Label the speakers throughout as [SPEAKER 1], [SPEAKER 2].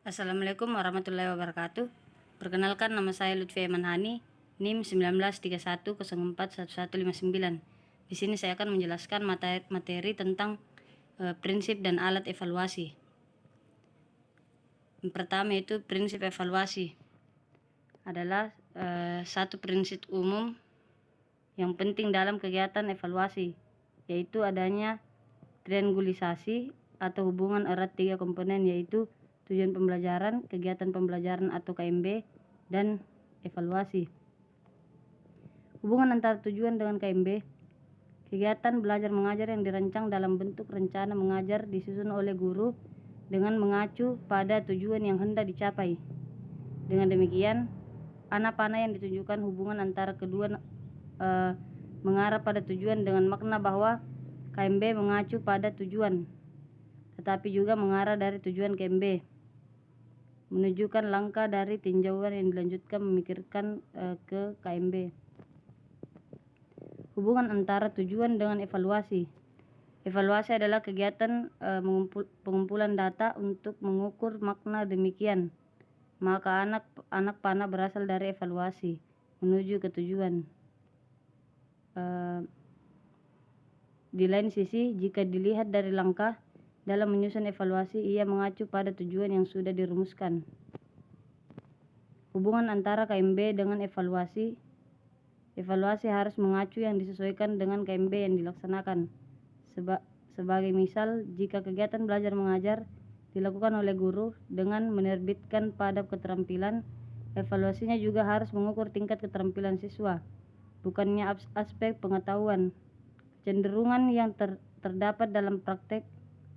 [SPEAKER 1] Assalamualaikum warahmatullahi wabarakatuh. Perkenalkan, nama saya Lutfi Manhani, NIM 1931041159. Di sini saya akan menjelaskan materi tentang prinsip dan alat evaluasi. Yang pertama itu prinsip evaluasi adalah satu prinsip umum yang penting dalam kegiatan evaluasi, yaitu adanya triangulisasi atau hubungan erat tiga komponen, yaitu tujuan pembelajaran, kegiatan pembelajaran atau KMB, dan evaluasi. Hubungan antara tujuan dengan KMB: kegiatan belajar mengajar yang dirancang dalam bentuk rencana mengajar disusun oleh guru dengan mengacu pada tujuan yang hendak dicapai. Dengan demikian, panah yang ditunjukkan hubungan antara kedua mengarah pada tujuan dengan makna bahwa KMB mengacu pada tujuan, tetapi juga mengarah dari tujuan KMB, menunjukkan langkah dari tinjauan yang dilanjutkan memikirkan ke KMB. Hubungan antara tujuan dengan evaluasi. Evaluasi adalah kegiatan pengumpulan data untuk mengukur makna. Demikian, maka anak panah berasal dari evaluasi menuju ke tujuan. Di lain sisi, jika dilihat dari langkah dalam menyusun evaluasi, ia mengacu pada tujuan yang sudah dirumuskan. Hubungan antara KMB dengan evaluasi. Evaluasi harus mengacu yang disesuaikan dengan KMB yang dilaksanakan. Sebagai misal, jika kegiatan belajar mengajar dilakukan oleh guru dengan menerbitkan pada keterampilan, evaluasinya juga harus mengukur tingkat keterampilan siswa, bukannya aspek pengetahuan. Kecenderungan yang terdapat dalam praktek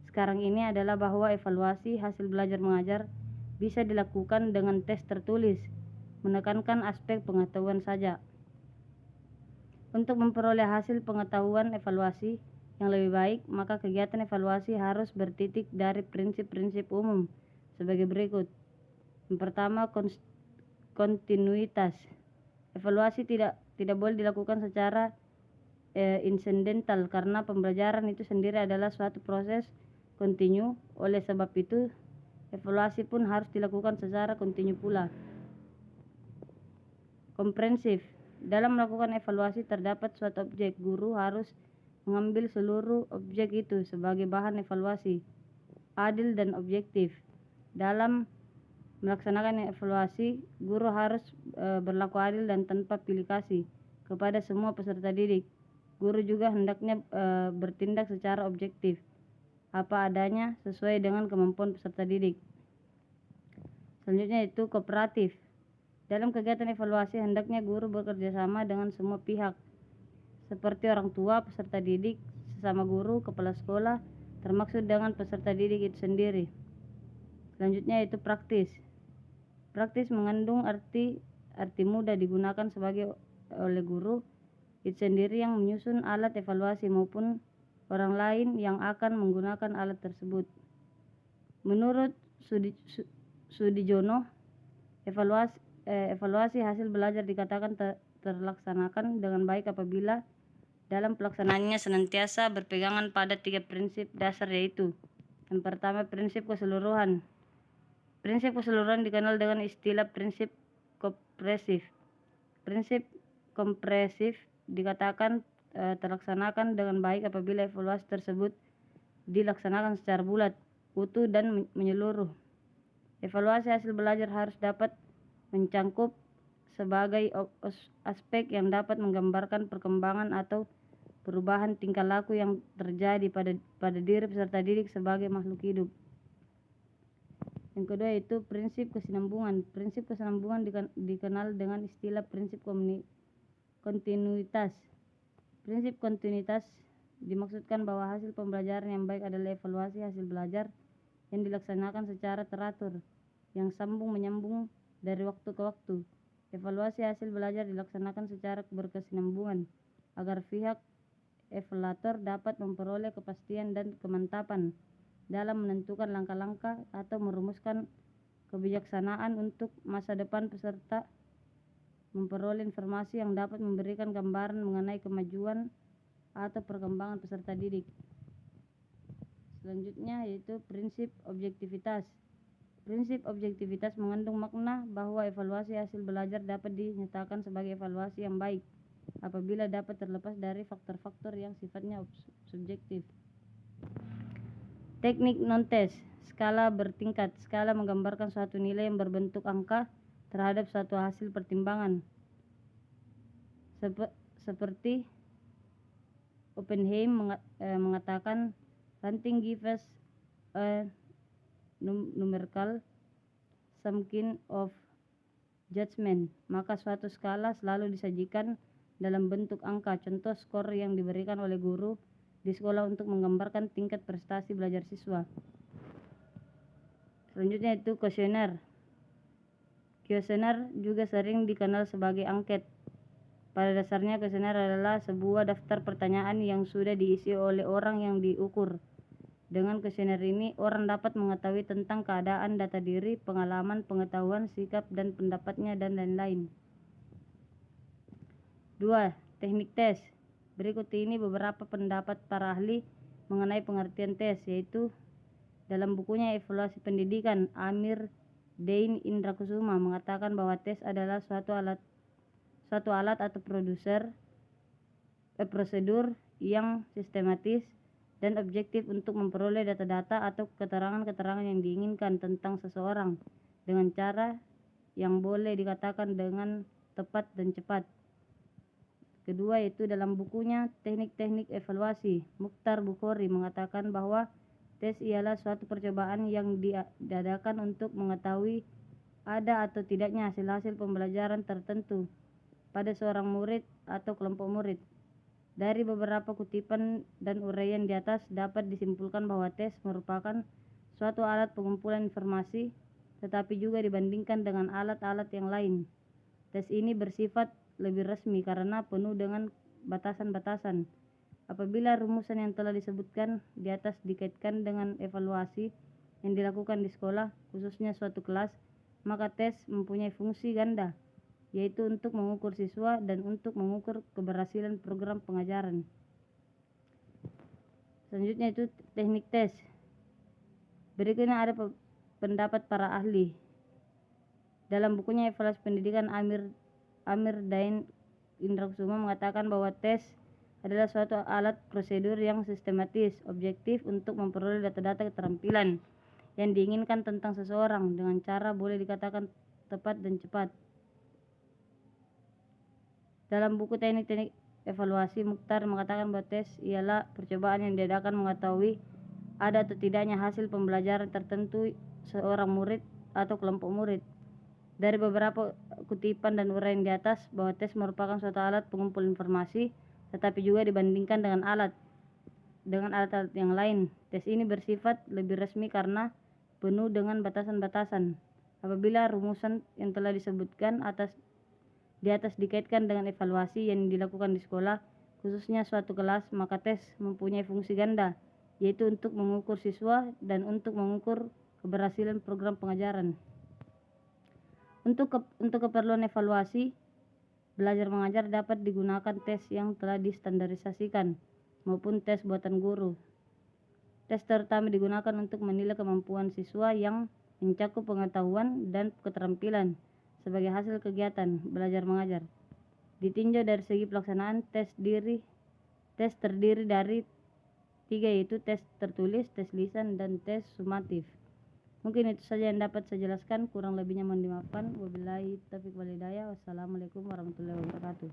[SPEAKER 1] sekarang ini adalah bahwa evaluasi hasil belajar mengajar bisa dilakukan dengan tes tertulis, menekankan aspek pengetahuan saja. Untuk memperoleh hasil pengetahuan evaluasi yang lebih baik, maka kegiatan evaluasi harus bertitik dari prinsip-prinsip umum sebagai berikut. Yang pertama, kontinuitas. Evaluasi tidak boleh dilakukan secara insidental, karena pembelajaran itu sendiri adalah suatu proses kontinu. Oleh sebab itu, evaluasi pun harus dilakukan secara kontinu pula. Komprehensif. Dalam melakukan evaluasi terdapat suatu objek. Guru harus mengambil seluruh objek itu sebagai bahan evaluasi, adil dan objektif. Dalam melaksanakan evaluasi, guru harus berlaku adil dan tanpa pilih kasih kepada semua peserta didik. Guru juga hendaknya bertindak secara objektif, apa adanya, sesuai dengan kemampuan peserta didik. Selanjutnya itu kooperatif. Dalam kegiatan evaluasi, hendaknya guru bekerja sama dengan semua pihak, seperti orang tua, peserta didik, sesama guru, kepala sekolah, termasuk dengan peserta didik itu sendiri. Selanjutnya itu praktis. Praktis mengandung arti mudah digunakan oleh guru itu sendiri yang menyusun alat evaluasi maupun orang lain yang akan menggunakan alat tersebut. Menurut Sudijono, evaluasi hasil belajar dikatakan terlaksanakan dengan baik apabila dalam pelaksanaannya senantiasa berpegangan pada tiga prinsip dasar, yaitu: yang pertama, prinsip keseluruhan. Prinsip keseluruhan dikenal dengan istilah prinsip kompresif. Prinsip kompresif dikatakan terlaksanakan dengan baik apabila evaluasi tersebut dilaksanakan secara bulat, utuh, dan menyeluruh. Evaluasi hasil belajar harus dapat mencangkup sebagai aspek yang dapat menggambarkan perkembangan atau perubahan tingkah laku yang terjadi pada diri peserta didik sebagai makhluk hidup. Yang kedua itu prinsip kesinambungan. Prinsip kesinambungan dikenal dengan istilah prinsip kontinuitas. Prinsip kontinuitas dimaksudkan bahwa hasil pembelajaran yang baik adalah evaluasi hasil belajar yang dilaksanakan secara teratur, yang sambung menyambung dari waktu ke waktu. Evaluasi hasil belajar dilaksanakan secara berkesinambungan agar pihak evaluator dapat memperoleh kepastian dan kemantapan dalam menentukan langkah-langkah atau merumuskan kebijaksanaan untuk masa depan peserta, memperoleh informasi yang dapat memberikan gambaran mengenai kemajuan atau perkembangan peserta didik. Selanjutnya yaitu prinsip objektivitas. Prinsip objektivitas mengandung makna bahwa evaluasi hasil belajar dapat dinyatakan sebagai evaluasi yang baik apabila dapat terlepas dari faktor-faktor yang sifatnya subjektif. Teknik non-tes, skala bertingkat. Skala menggambarkan suatu nilai yang berbentuk angka terhadap suatu hasil pertimbangan. Seperti Oppenheim mengatakan, ranting gives a numerical some kind of judgment. Maka suatu skala selalu disajikan dalam bentuk angka, contoh skor yang diberikan oleh guru di sekolah untuk menggambarkan tingkat prestasi belajar siswa. Selanjutnya itu kuesioner. Kuesioner juga sering dikenal sebagai angket. Pada dasarnya kuesioner adalah sebuah daftar pertanyaan yang sudah diisi oleh orang yang diukur. Dengan kuesioner ini, orang dapat mengetahui tentang keadaan, data diri, pengalaman, pengetahuan, sikap, dan pendapatnya, dan lain-lain. 2. Teknik tes. Berikut ini beberapa pendapat para ahli mengenai pengertian tes, yaitu dalam bukunya Evaluasi Pendidikan, Amir Dein Indrakusuma mengatakan bahwa tes adalah suatu alat atau prosedur yang sistematis dan objektif untuk memperoleh data-data atau keterangan-keterangan yang diinginkan tentang seseorang dengan cara yang boleh dikatakan dengan tepat dan cepat. Kedua, yaitu dalam bukunya Teknik-Teknik Evaluasi, Mukhtar Bukhori mengatakan bahwa tes ialah suatu percobaan yang diadakan untuk mengetahui ada atau tidaknya hasil-hasil pembelajaran tertentu pada seorang murid atau kelompok murid. Dari beberapa kutipan dan uraian di atas dapat disimpulkan bahwa tes merupakan suatu alat pengumpulan informasi, tetapi juga dibandingkan dengan alat-alat yang lain. Tes ini bersifat lebih resmi karena penuh dengan batasan-batasan. Apabila rumusan yang telah disebutkan di atas dikaitkan dengan evaluasi yang dilakukan di sekolah, khususnya suatu kelas, maka tes mempunyai fungsi ganda, yaitu untuk mengukur siswa dan untuk mengukur keberhasilan program pengajaran. Selanjutnya itu teknik tes. Berikutnya ada pendapat para ahli. Dalam bukunya Evaluasi Pendidikan, Amir Dain Indrakusuma mengatakan bahwa tes adalah suatu alat prosedur yang sistematis, objektif untuk memperoleh data-data keterampilan yang diinginkan tentang seseorang dengan cara boleh dikatakan tepat dan cepat. Dalam buku Teknik-Teknik Evaluasi, Mukhtar mengatakan bahwa tes ialah percobaan yang diadakan mengetahui ada atau tidaknya hasil pembelajaran tertentu seorang murid atau kelompok murid. Dari beberapa kutipan dan uraian di atas bahwa tes merupakan suatu alat pengumpul informasi, tetapi juga dibandingkan dengan alat-alat yang lain. Tes ini bersifat lebih resmi karena penuh dengan batasan-batasan. Apabila rumusan yang telah disebutkan di atas dikaitkan dengan evaluasi yang dilakukan di sekolah, khususnya suatu kelas, maka tes mempunyai fungsi ganda, yaitu untuk mengukur siswa dan untuk mengukur keberhasilan program pengajaran. Untuk keperluan evaluasi belajar mengajar dapat digunakan tes yang telah distandarisasikan maupun tes buatan guru. Tes terutama digunakan untuk menilai kemampuan siswa yang mencakup pengetahuan dan keterampilan sebagai hasil kegiatan belajar mengajar. Ditinjau dari segi pelaksanaan, tes terdiri dari 3, yaitu tes tertulis, tes lisan, dan tes sumatif. Mungkin itu saja yang dapat saya jelaskan, kurang lebihnya mohon dimaafkan. Wabillahi taufiq wal hidayah. Wassalamualaikum warahmatullahi wabarakatuh.